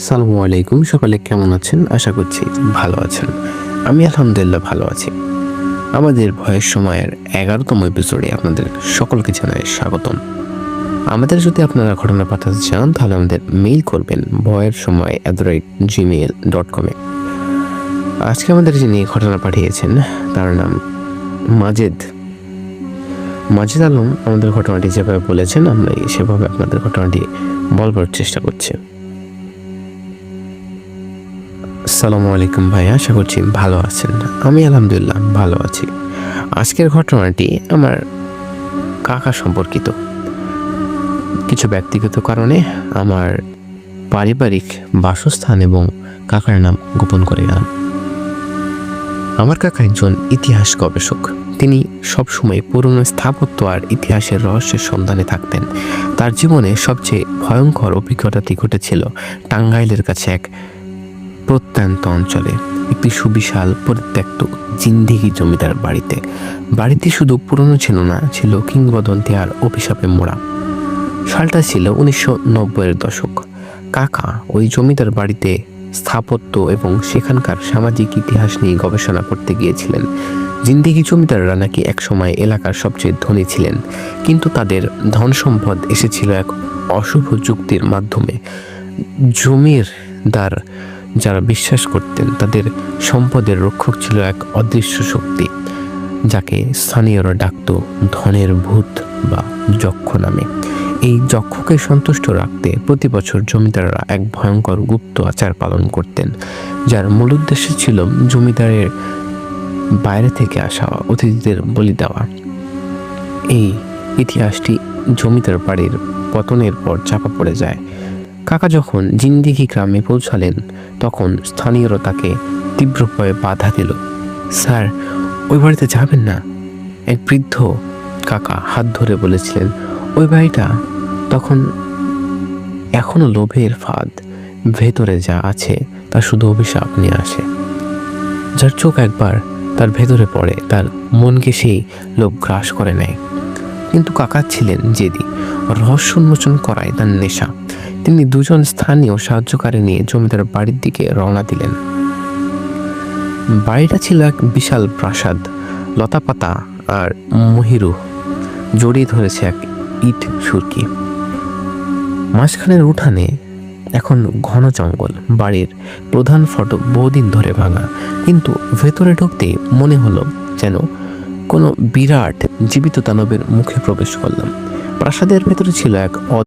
আসসালামু আলাইকুম। সকলে কেমন আছেন? আশা করছি ভালো আছেন। আমি আলহামদুলিল্লাহ ভালো আছি। আমাদের ভয়ের সময়ের ১১তম এপিসোডে আপনাদের সকলকে জানাই স্বাগতম। আমাদের যদি আপনারা ঘটনা পাঠাতে চান তাহলে আমাদের মেইল করবেন ভয়ের সময় @gmail.com এ। আজকে আমাদের যিনি ঘটনা পাঠিয়েছেন তার নাম মাজেদ আলম। আমাদের ঘটনাটি যেভাবে বলেছেন আমরা সেভাবে আপনাদের ঘটনাটি বলবার চেষ্টা করছি। আসসালামু আলাইকুম ভাই, আশা করছি ভালো আছেন। আমি আলহামদুলিল্লাহ ভালো আছি। আজকের ঘটনাটি আমার কাকা সম্পর্কিত। কিছু ব্যক্তিগত কারণে আমার পারিবারিক বাসস্থান এবং কাকার নাম গোপন করে গেলাম। আমার কাকা একজন ইতিহাস গবেষক। তিনি সবসময় পুরনো স্থাপত্য আর ইতিহাসের রহস্যের সন্ধানে থাকতেন। তার জীবনে সবচেয়ে ভয়ঙ্কর অভিজ্ঞতাটি ঘটেছিল টাঙ্গাইলের কাছে এক প্রত্যন্ত অঞ্চলে একটি সুবিশাল পরিত্যক্ত জিন্দিগি জমিদার বাড়িতে। বাড়িটি শুধু পুরনো ছিল না, ছিল কিংবদন্তি আর অভিশাপে মোড়া। সালটা ছিল 1990-এর দশক। কাকা ওই জমিদার বাড়িতে স্থাপত্য এবং সেখানকার সামাজিক ইতিহাস নিয়ে গবেষণা করতে গিয়েছিলেন। জিন্দিগি জমিদাররা নাকি একসময় এলাকার সবচেয়ে ধনী ছিলেন, কিন্তু তাদের ধন সম্পদ এসেছিল এক অশুভ যুক্তির মাধ্যমে। জমিদার যারা বিশ্বাস করতেন তাদের সম্পদের রক্ষক ছিল এক অদৃশ্য শক্তি, যাকে স্থানীয়রা ডাকত ধনের ভূত বা যক্ষ নামে। এই যক্ষকে সন্তুষ্ট রাখতে প্রতি বছর জমিদাররা এক ভয়ঙ্কর গুপ্ত আচার পালন করতেন, যার মূল উদ্দেশ্য ছিল জমিদারের বাইরে থেকে আসা অতিথিদের বলি দেওয়া। এই ইতিহাসটি জমিদার বাড়ির পতনের পর চাপা পড়ে যায়। কাকা যখন জিন্দিগি গ্রামে পৌঁছালেন তখন স্থানীয়রা তাকে তীব্রভাবে বাধা দিল। স্যার, ওই বাড়িতে যাবেন না, এক বৃদ্ধ কাকা হাত ধরে বলেছিলেন। ওই বাড়িটা তখন এখনো লোভের ফাঁদ, ভেতরে যা আছে তা শুধু অভিশাপ নিয়ে আসে। যার চোখ একবার তার ভেতরে পড়ে তার মনকে সেই লোভ গ্রাস করে নেয়। কিন্তু কাকা ছিলেন জেদি, রহস্য উন্মোচন করায় তার নেশা। তিনি দুজন স্থানীয় সাহায্যকারী নিয়ে জমিদার বাড়ির দিকে রওনা দিলেন। বাড়িটা ছিল এক বিশাল প্রাসাদ, লতাপাতা আর মহিরু জড়িয়ে ধরেছে এক ইট সুরকি। মাঝখানের উঠানে এখন ঘন জঙ্গল। বাড়ির প্রধান ফটক বহুদিন ধরে ভাঙা, কিন্তু ভেতরে ঢুকতেই মনে হলো যেন কোনো বিরাট জীবিত দানবের মুখে প্রবেশ করলাম। প্রাসাদের ভেতরে ছিল এক